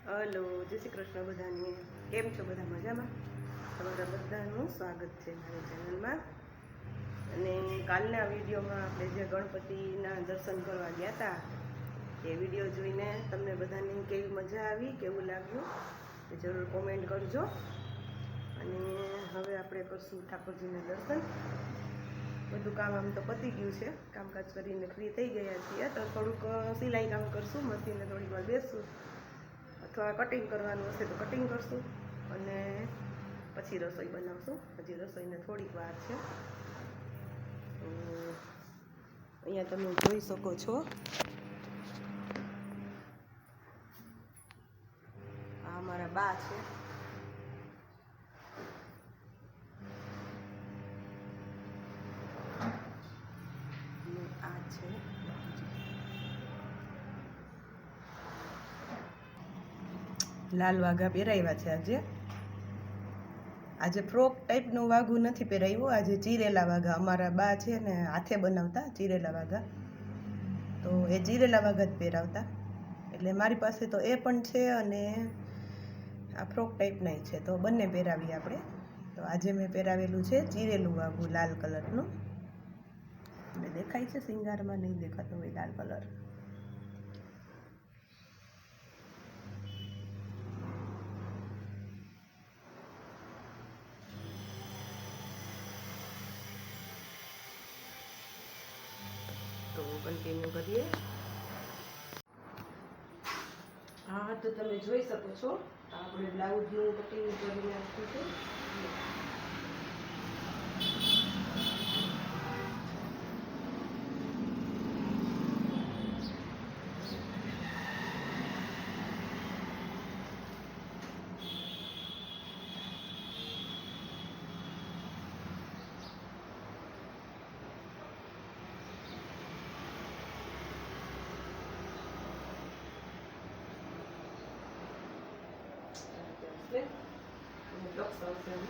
Hello, જય શ્રી કૃષ્ણ બધાને. કેમ છો બધા? મજામાં? તમારા બધાનું સ્વાગત છે મારી ચેનલમાં. અને કાલના વિડીયોમાં આપણે જે ગણપતિના દર્શન કરવા ગયા હતા એ વિડીયો જોઈને તમને બધાને કેવી મજા આવી, કેવું લાગ્યું એ જરૂર કોમેન્ટ કરજો. અને હવે આપણે કરશું ઠાકોરજીના દર્શન. બધું કામ આમ તો પતી ગયું છે, કામકાજ કરીને ફ્રી થઈ ગયા છીએ. તો થોડુંક સિલાઈ કામ કરશું, મશીને થોડીક વાર બેસશું, અથવા કટિંગ કરવાનું હશે તો કટિંગ કરશું, અને પછી રસોઈ બનાવશું. હજી રસોઈને થોડીક વાર છે. તો અહીંયા તમે જોઈ શકો છો, આ અમારા બા છે. આ છે લાલ વાઘા પહેરાવ્યા છે. આજે ફ્રોક ટાઈપનું વાઘું નથી પહેરાવ્યું, આજે ચીરેલા વાઘા. અમારા બા છે ને હાથે બનાવતા ચીરેલા વાઘા, તો એ ચીરેલા વાઘા જ પહેરાવતા. એટલે મારી પાસે તો એ પણ છે અને આ ફ્રોક ટાઈપના છે, તો બંને પહેરાવીએ આપણે. તો આજે મેં પહેરાવેલું છે ચીરેલું વાઘું લાલ કલરનું. એટલે દેખાય છે સિંગારમાં? નહીં દેખાતો હોય લાલ કલર. તો કન્ટિન્યુ કરીએ. હા, તો તમે જોઈ શકો છો, આપણે બ્લાઉઝનું કટિંગ કરીને નાખ્યું છે. બ્લોક્સ આવશે એમ.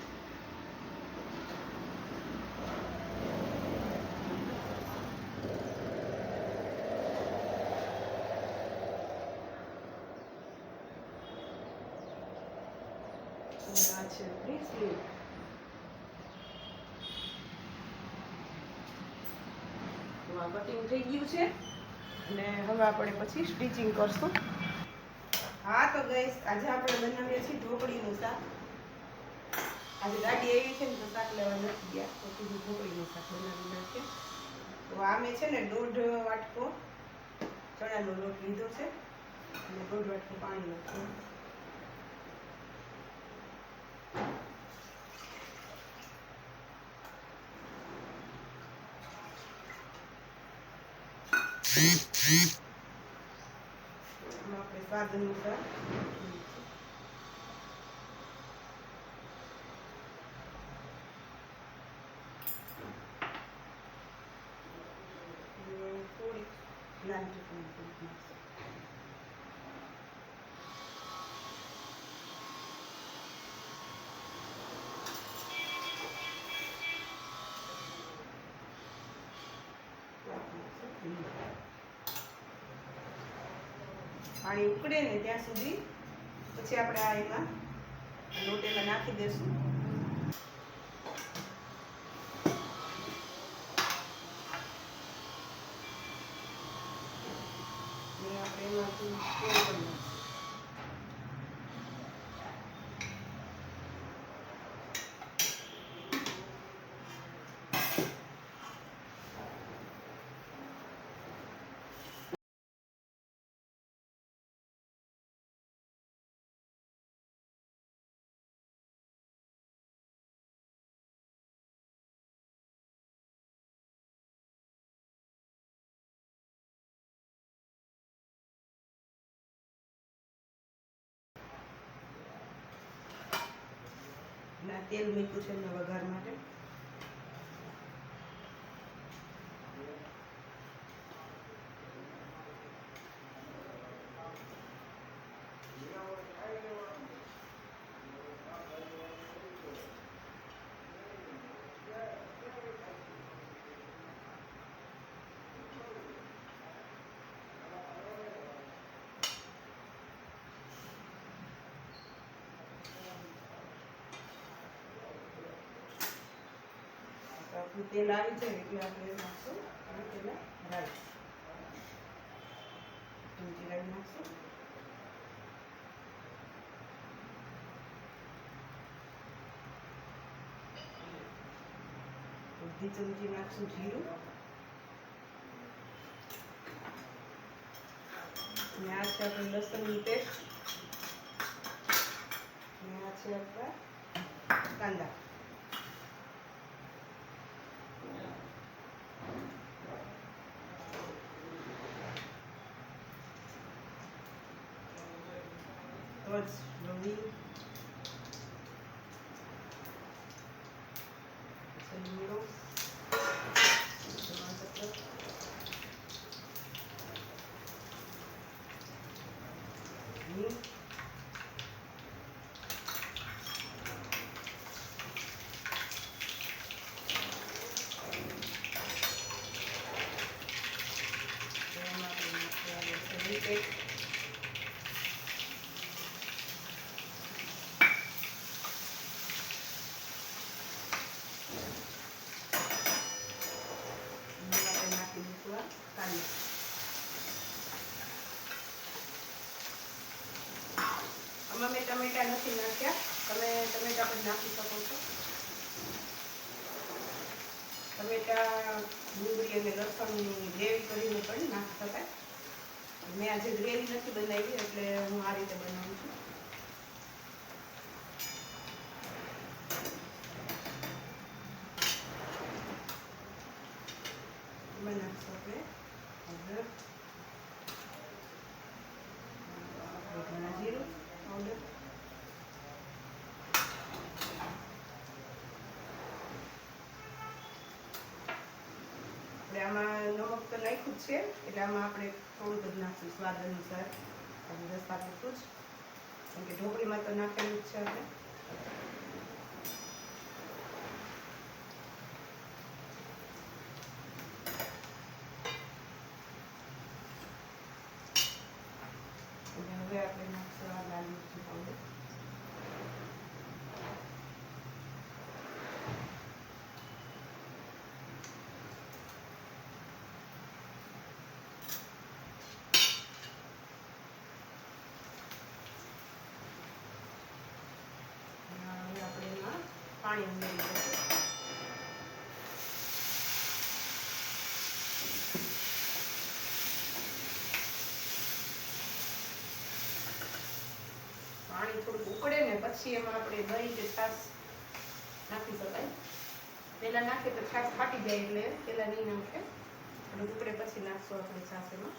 આ છે આપણી સ્લીવ. આ કટિંગ થઈ ગયું છે અને હવે આપણે પછી સ્ટિચિંગ કરશું. હા, તો ગાઈસ, આજે આપણે બનાવીએ છીએ ઢોકળીનું શાક. આજે ગાડી એવી છે ને તો શાક લેવા નથી ગયા, તો કીધું ઢોકળીનું શાક બનાવી નાખીએ. તો આ મેં છે ને 1.5 વાટકો ચણાનો લોટ લીધો છે અને 1.5 વાટકો પાણી નાખ્યું. આપણે સ્વાદ અનુસાર થોડીક લાલ ચટણી નાખીશું. પાણી ઉકળે ને ત્યાં સુધી પછી આપણે આ એમાં લોટ એમાં નાખી દઈશું. આપણે એમાંથી તેલ પણ નાખીશું. તેલ મૂક્યું છે એમના વઘાર માટે. તેલ આવી જાય એટલે આપણે નાખશું અને પહેલાં રાઈ જીરા નાખશું. અડધી ચમચી નાખશું જીરું અને આ છે આપણે લસણની પેસ્ટ અને આ છે આપણા કાંદા. તજ, લવિંગ, લીમડો, ટમાટર, હિંગ, લસણની પેસ્ટ, આમાં મેં ટમેટા નથી નાખ્યા, તમે ટમેટા પણ નાખી શકો છો. ટમેટા, ડુંગળી અને લસણની ગ્રેવી કરીને પણ નાખી શકાય. મેં આજે ગ્રેવી નથી બનાવી એટલે હું આ રીતે બનાવું છું. એમાં નાખશું આપણે હળદર, ધાણા જીરું પાવડર, આપણે આમાં નમક તો નાખ્યું જ છે એટલે આમાં આપણે થોડુંક જ નાખશું સ્વાદ અનુસાર. રસા પૂરતું જ, કેમ કે ઢોકળીમાં તો નાખેલું જ છે આપણે. હવે આપણે નાખશું આ લાલ મરચું પાવડર. પાણી ઉમેરી દઈશું. પાણી થોડુંક ઉકળે ને પછી એમાં આપણે દહીં કે છાશ નાખી શકાય. પહેલાં નાખીએ તો છાશ ફાટી જાય એટલે પહેલાં નહીં નાખે, અને ઉકળે પછી નાખશું આપણે છાશ એમાં.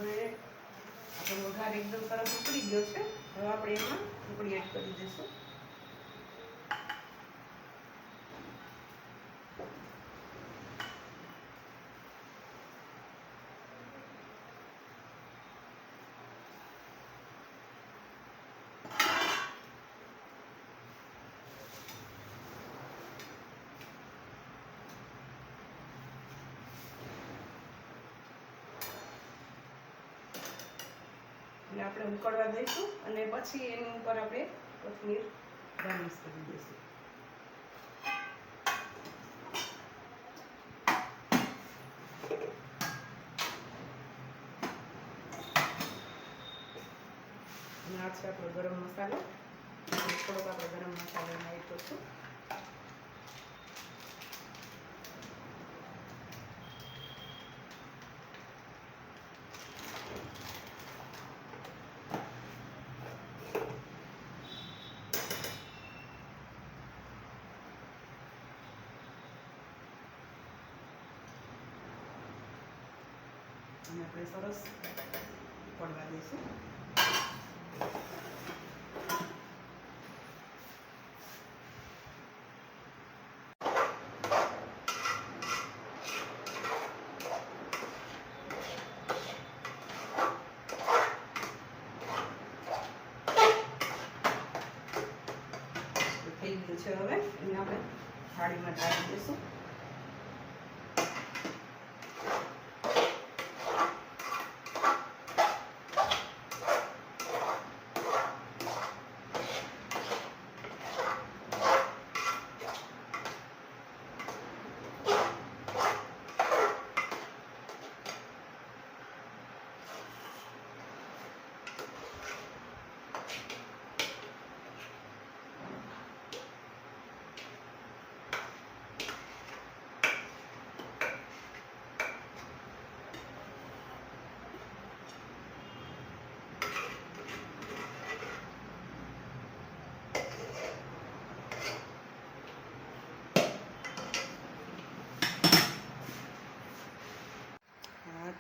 હવે આપણો વઘાર એકદમ સરસ ઉકળી ગયો છે. હવે આપણે એમાં ઢોકળી એડ કરી દઈશું. અને આપણે ઉકળવા દઈશું અને પછી એની ઉપર આપણે કોથમીર ગાર્નિશ કરી દઈશું. અને આ છે આપણો ગરમ મસાલો. થોડોક આપણે ગરમ મસાલો એડ કરશું. અને આપણે સરસ ઉકળવા દઈશું. થઈ ગયું છે. હવે એને આપણે થાળીમાં ઢાળી દઈશું.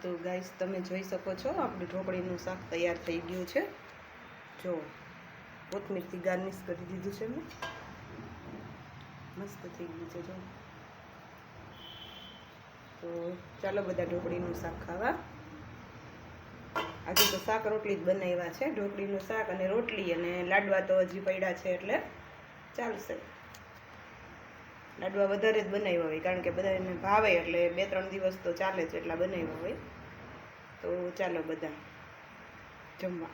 તો ગાઈસ તમે જોઈ શકો છો આપણું ઢોકળીનું શાક તૈયાર થઈ ગયું છે. જો કોથમીરથી ગાર્નિશ કરી દીધું છે મેં. મસ્ત થઈ ગયું છે. જો તો ચાલો બધા ઢોકળીનું શાક ખાવા. આજે તો શાક રોટલી જ બનાવ્યા છે. ઢોકળીનું શાક અને રોટલી, અને લાડવા તો હજી પડ્યા છે એટલે ચાલશે. લાડવા વધારે જ બનાવ્યા હોય કારણ કે બધાને ભાવે એટલે 2-3 દિવસ તો ચાલે જ એટલા બનાવ્યા હોય. તો ચાલો બધા જમવા.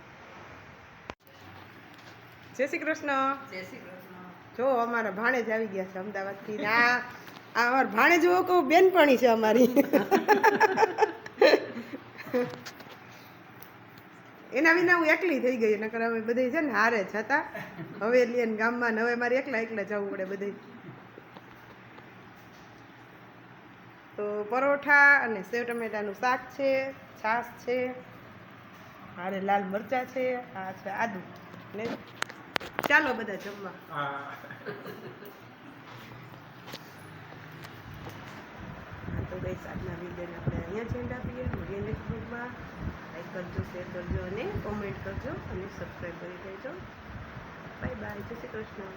જય શ્રી કૃષ્ણ. જય શ્રી કૃષ્ણ. જો અમારા ભાણેજ આવી ગયા છે અમદાવાદથી. આ અમારા ભાણેજ જો કહું બેનપણી છે અમારી. એના વિના હું એકલી થઈ ગઈ. નકર હવે બધી છે ને હારે જ હતા હવેલી અને ગામમાં. હવે મારે એકલા જવું પડે બધે. તો પરોઠા અને સેવ ટમેટાનું શાક છે, છાશ છે, હારે લાલ મરચા છે, આ છે આદુ. ને ચાલો બધા જમવા. તો ગઈ આજના વિડીયોને આપણે અહીંયા જ એન્ડ આપીએ. મળીએ નેક્સ્ટ બ્લોગમાં. લાઈક કરજો, શેર કરજો અને કોમેન્ટ કરજો અને સબસ્ક્રાઈબ કરી દેજો. Bye bye. જય શ્રી કૃષ્ણ.